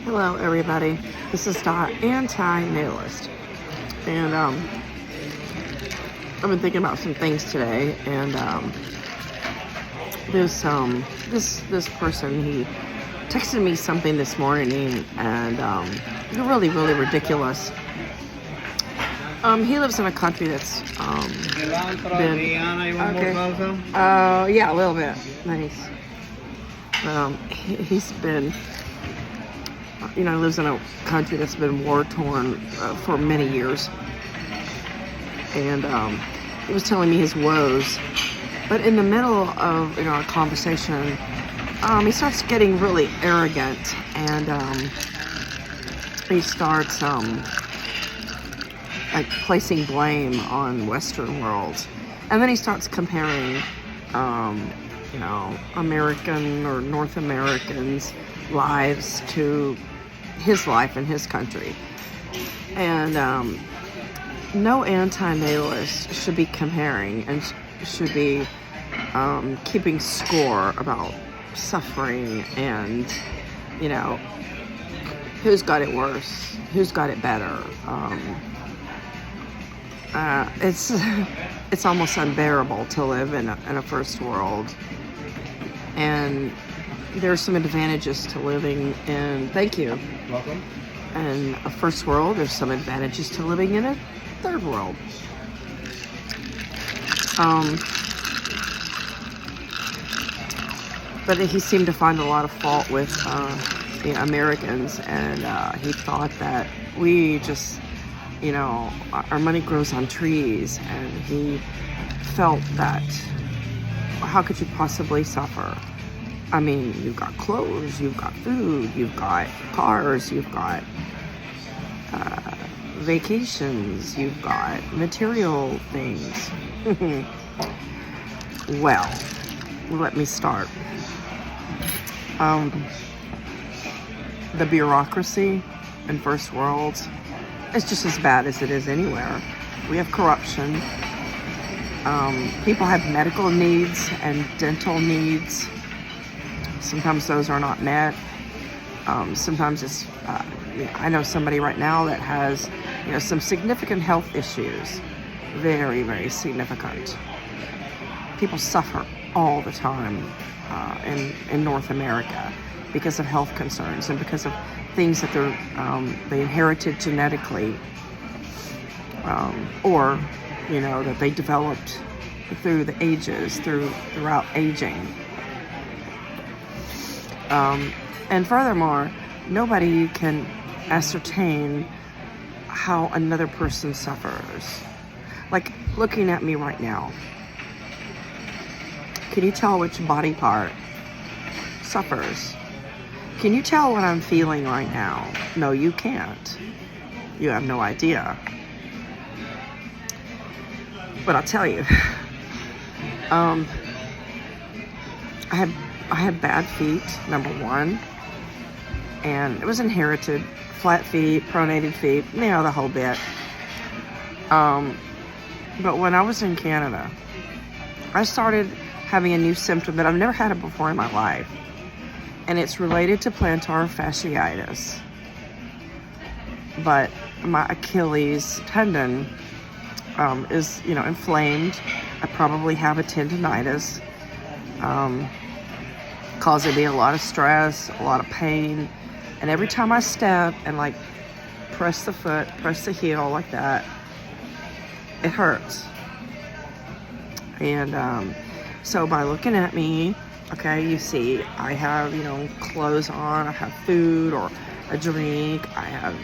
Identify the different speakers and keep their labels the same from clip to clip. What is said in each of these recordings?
Speaker 1: Hello, everybody. This is Dot Anti-Natalist, and I've been thinking about some things today. And this person, he texted me something this morning, and really ridiculous. He lives in a country that's been okay. Yeah, a little bit. Nice. He's been. Lives in a country that's been war-torn for many years. And he was telling me his woes. But in the middle of a conversation, he starts getting really arrogant. And he starts like placing blame on Western world. And then he starts comparing, American or North Americans' lives to his life in his country. And no anti-natalist should be comparing and should be keeping score about suffering and who's got it worse, who's got it better. It's almost unbearable to live in a first world, and there's some advantages to living in. Thank you.
Speaker 2: Welcome.
Speaker 1: In a first world, there's some advantages to living in a third world. But he seemed to find a lot of fault with Americans, and he thought that we just, our money grows on trees, and he felt that how could you possibly suffer? I mean, you've got clothes, you've got food, you've got cars, you've got vacations, you've got material things. Well, let me start. The bureaucracy in first worlds is just as bad as it is anywhere. We have corruption. People have medical needs and dental needs. Sometimes those are not met. Sometimes it's, I know somebody right now that has, some significant health issues. Very, very significant. People suffer all the time in North America because of health concerns and because of things that they inherited genetically, or, that they developed through the ages, throughout aging. And furthermore, nobody can ascertain how another person suffers. Like looking at me right now, can you tell which body part suffers? Can you tell what I'm feeling right now? No, you can't. You have no idea. But I'll tell you, I had bad feet, number one, and it was inherited. Flat feet, pronated feet, the whole bit. But when I was in Canada, I started having a new symptom that I've never had it before in my life, and it's related to plantar fasciitis. But my Achilles tendon is, inflamed. I probably have a tendonitis, causing me a lot of stress, a lot of pain. And every time I step and press the foot, press the heel like that, it hurts. And so by looking at me, okay, you see I have, clothes on, I have food or a drink, I have,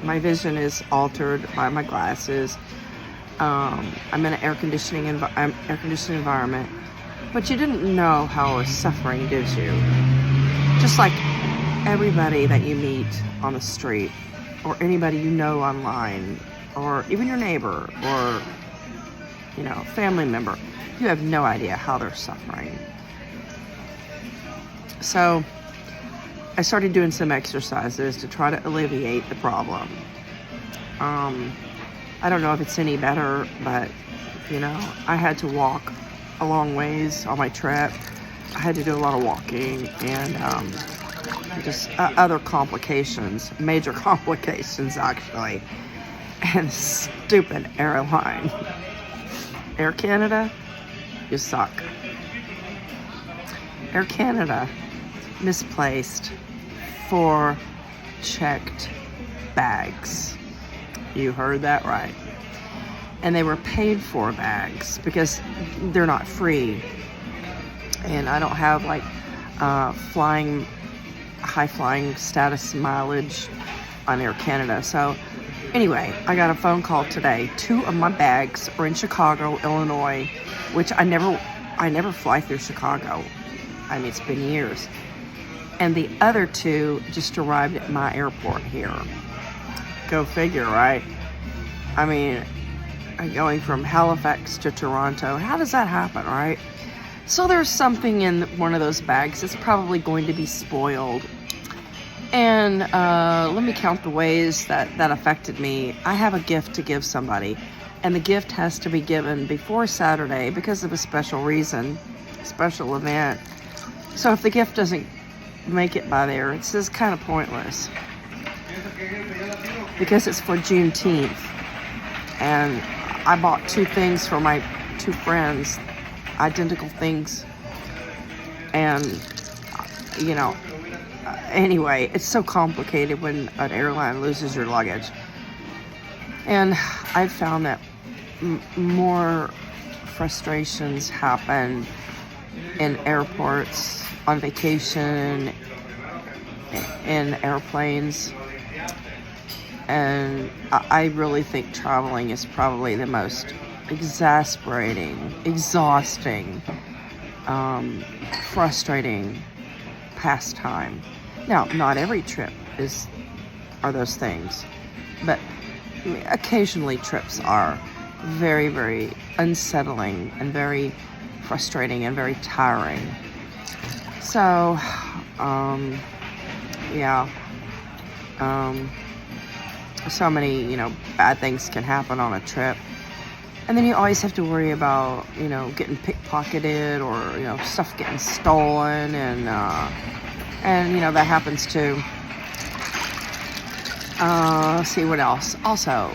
Speaker 1: my vision is altered by my glasses. I'm in an air conditioning environment. But you didn't know how suffering gives you. Just like everybody that you meet on the street, or anybody you know online, or even your neighbor, or, family member, you have no idea how they're suffering. So I started doing some exercises to try to alleviate the problem. I don't know if it's any better, but, I had to walk a long ways on my trip. I had to do a lot of walking, and just other complications, major complications actually. And stupid airline. Air Canada, you suck. Air Canada misplaced 4 checked bags. You heard that right. And they were paid for bags because they're not free. And I don't have like high flying status mileage on Air Canada. So anyway, I got a phone call today. 2 of my bags are in Chicago, Illinois, which I never fly through Chicago. I mean, it's been years. And the other 2 just arrived at my airport here. Go figure, right? I mean, going from Halifax to Toronto, how does that happen, right? So there's something in one of those bags that's probably going to be spoiled. And let me count the ways that affected me. I have a gift to give somebody, and the gift has to be given before Saturday because of a special reason, special event. So if the gift doesn't make it by there, it's just kind of pointless because it's for Juneteenth. And I bought 2 things for my 2 friends, identical things. And, you know, anyway, it's so complicated when an airline loses your luggage. And I've found that more frustrations happen in airports, on vacation, in airplanes. And I really think traveling is probably the most exasperating, exhausting, frustrating pastime. Now, not every trip are those things, but occasionally trips are very, very unsettling and very frustrating and very tiring. So, yeah. So many, bad things can happen on a trip. And then you always have to worry about, getting pickpocketed or, stuff getting stolen. And that happens too. Let's see what else. Also,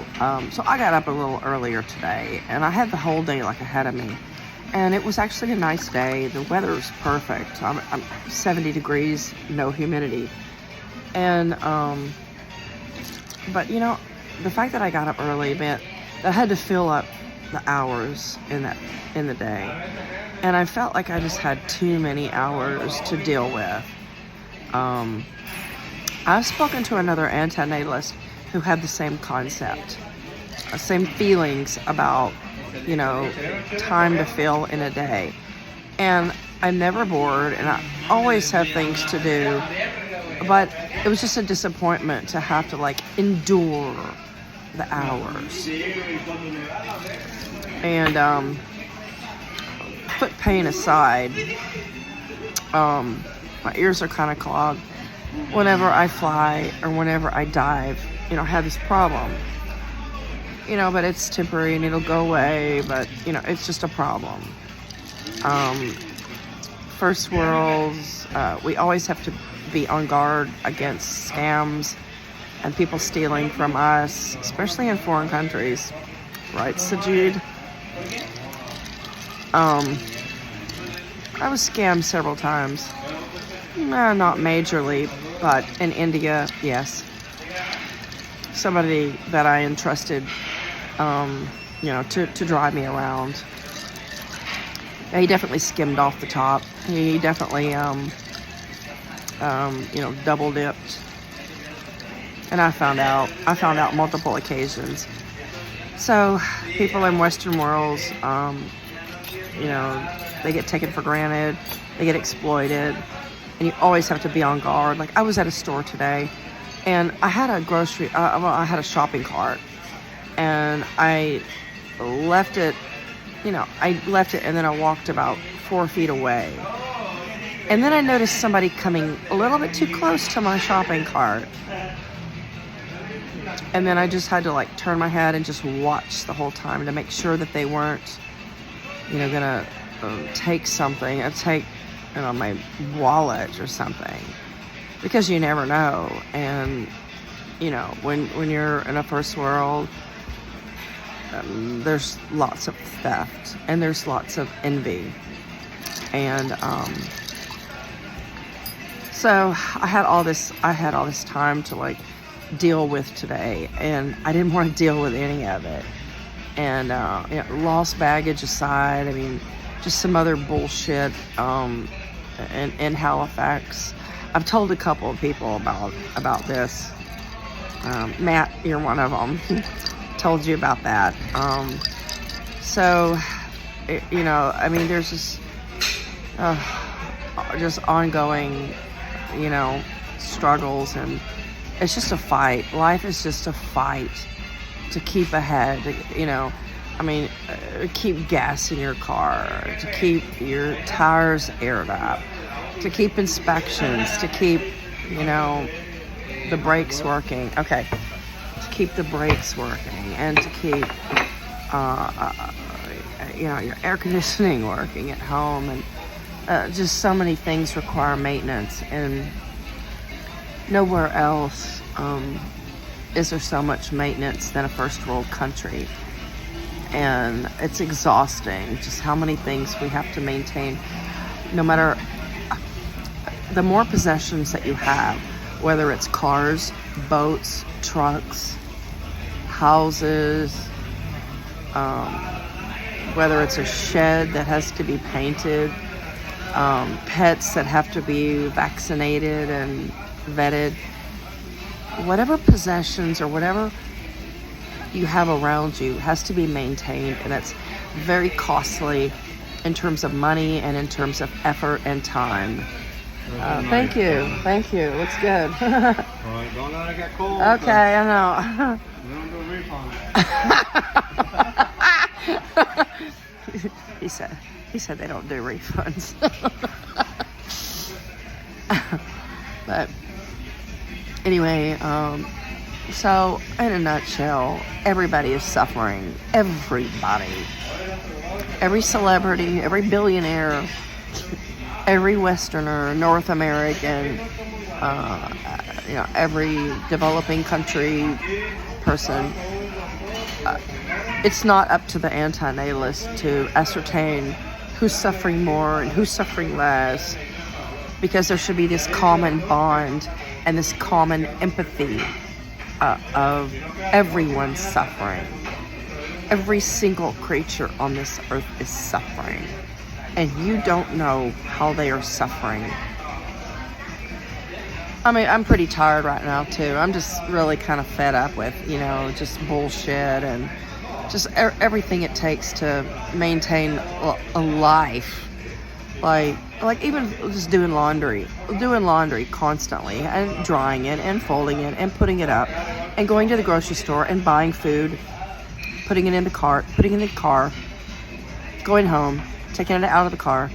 Speaker 1: so I got up a little earlier today, and I had the whole day like ahead of me. And it was actually a nice day. The weather's perfect. I'm 70 degrees, no humidity. And, but the fact that I got up early meant that I had to fill up the hours in the day. And I felt like I just had too many hours to deal with. I've spoken to another antinatalist who had the same concept, same feelings about, time to fill in a day. And I'm never bored, and I always have things to do. But it was just a disappointment to have to endure the hours. And foot pain aside, my ears are kind of clogged. Whenever I fly or whenever I dive, I have this problem. But it's temporary and it'll go away, but it's just a problem. First worlds, we always have to be on guard against scams and people stealing from us, especially in foreign countries. Right, Sajid? I was scammed several times. Not majorly, but in India, yes. Somebody that I entrusted, to drive me around. Yeah, he definitely skimmed off the top. He definitely, double dipped. And I found out multiple occasions. So people in Western worlds, they get taken for granted. They get exploited. And you always have to be on guard. Like I was at a store today and I had I had a shopping cart and I left it, and then I walked about 4 feet away. And then I noticed somebody coming a little bit too close to my shopping cart. And then I just had to turn my head and just watch the whole time to make sure that they weren't, gonna take something, take, my wallet or something. because you never know. And when you're in a first world, there's lots of theft and there's lots of envy. And so I had all this time to like deal with today, and I didn't want to deal with any of it. And lost baggage aside, I mean, just some other bullshit in Halifax. I've told a couple of people about this. Matt, you're one of them. Told you about that. So I mean, there's just ongoing, struggles, and it's just a fight. Life is just a fight to keep ahead. I mean, keep gas in your car, to keep your tires aired up, to keep inspections, to keep, the brakes working. Okay. To keep the brakes working, and to keep, your air conditioning working at home. And just so many things require maintenance, and nowhere else is there so much maintenance than a first world country. And it's exhausting just how many things we have to maintain. No matter the more possessions that you have, whether it's cars, boats, trucks, houses, whether it's a shed that has to be painted, pets that have to be vaccinated and vetted, whatever possessions or whatever you have around you has to be maintained, and it's very costly in terms of money and in terms of effort and time. Thank you. Looks good.
Speaker 2: Right, don't let it get cold.
Speaker 1: Okay, I know.
Speaker 2: We don't do refunds.
Speaker 1: He said they don't do refunds. But anyway, so in a nutshell, everybody is suffering. Everybody. Every celebrity, every billionaire, every Westerner, North American, every developing country person. It's not up to the antinatalists to ascertain who's suffering more and who's suffering less, because there should be this common bond and this common empathy of everyone's suffering. Every single creature on this earth is suffering, and you don't know how they are suffering. I mean, I'm pretty tired right now too. I'm just really kind of fed up with, just bullshit and just everything it takes to maintain a life. Like even just doing laundry constantly, and drying it and folding it and putting it up, and going to the grocery store and buying food, putting it in the cart, putting it in the car, going home, taking it out of the car,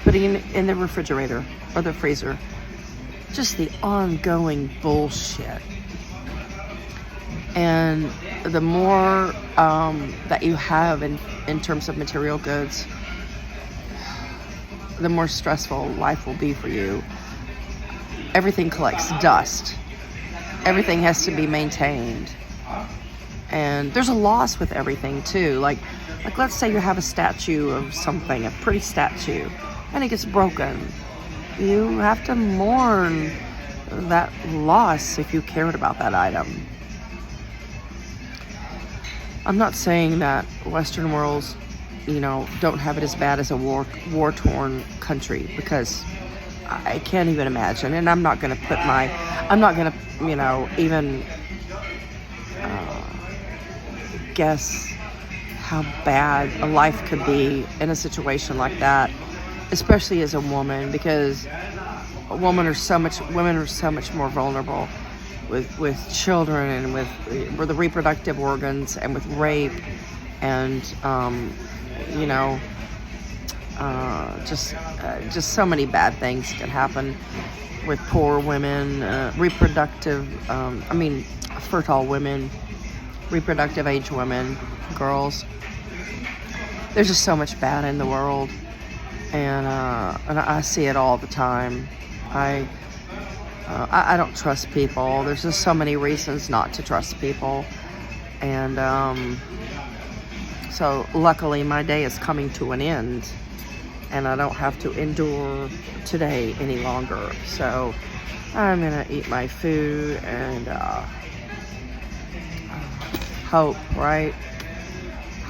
Speaker 1: putting it in the refrigerator or the freezer. Just the ongoing bullshit. And the more that you have in terms of material goods, the more stressful life will be for you. Everything collects dust. Everything has to be maintained. And there's a loss with everything too. Like let's say you have a statue of something, a pretty statue, and it gets broken. You have to mourn that loss if you cared about that item. I'm not saying that Western worlds, don't have it as bad as a war-torn country, because I can't even imagine, and I'm not going to even guess how bad a life could be in a situation like that, especially as a woman, because women are so much more vulnerable with children and with the reproductive organs and with rape and just so many bad things can happen with poor women, fertile women, reproductive age women, girls. There's just so much bad in the world, and I see it all the time. I don't trust people. There's just so many reasons not to trust people. And so luckily my day is coming to an end, and I don't have to endure today any longer. So I'm gonna eat my food and hope, right?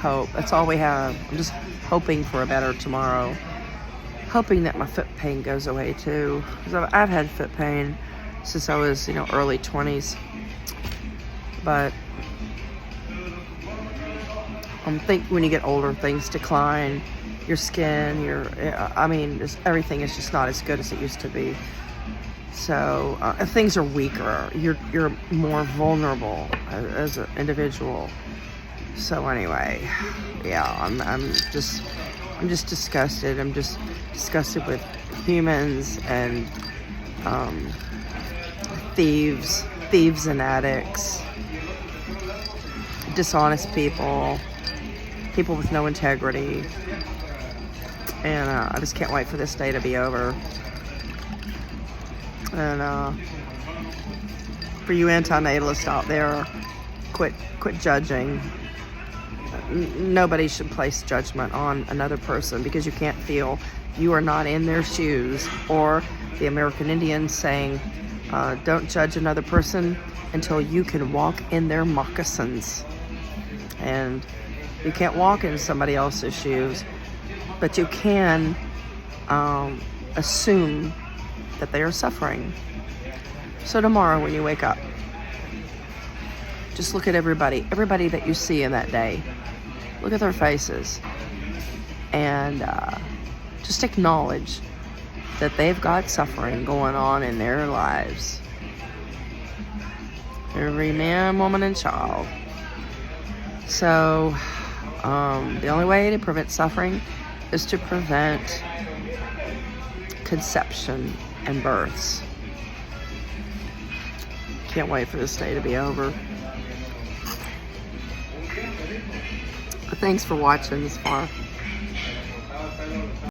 Speaker 1: Hope. That's all we have. I'm just hoping for a better tomorrow. Hoping that my foot pain goes away too. Because I've had foot pain since I was, early 20s. But I think when you get older, things decline. Your skin, everything is just not as good as it used to be. So things are weaker. You're more vulnerable as an individual. So anyway, yeah, I'm just disgusted. I'm just disgusted with humans and thieves and addicts, dishonest people with no integrity. And I just can't wait for this day to be over. And for you antinatalists out there, quit judging. Nobody should place judgment on another person because you can't feel. You are not in their shoes. Or the American Indians saying, don't judge another person until you can walk in their moccasins. And you can't walk in somebody else's shoes, but you can assume that they are suffering. So tomorrow when you wake up, just look at everybody that you see in that day. Look at their faces and just acknowledge that they've got suffering going on in their lives. Every man, woman, and child. So the only way to prevent suffering is to prevent conception and births. Can't wait for this day to be over. But thanks for watching this far.